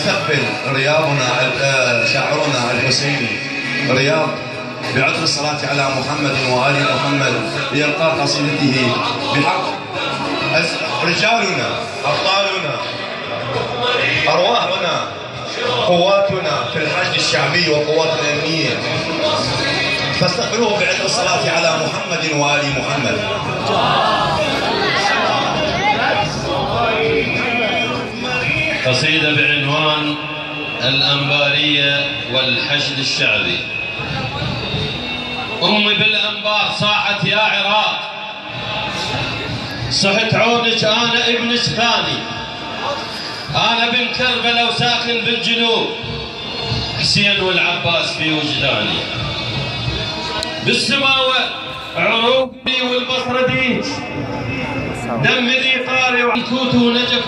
نستقبل رياضنا شاعرنا الحسيني رياض بعطر الصلاة على محمد وآل محمد لإلقاء قصيدته بحق رجالنا أبطالنا أرواحنا قواتنا في الحشد الشعبي وقواتنا الأمنية، فاستقبلوه بعطر الصلاة على محمد وآل محمد. قصيدة بعنوان الأنبارية والحشد الشعبي. أمي بالأنبار صاحت يا عراق، صحت عونك أنا ابنك ثاني، أنا بن كربلاء وساكن بالجنوب، حسين والعباس في وجداني، بالسماوة عروقي والبصرة ديك، دم ذي طاري وعنكوت ونجف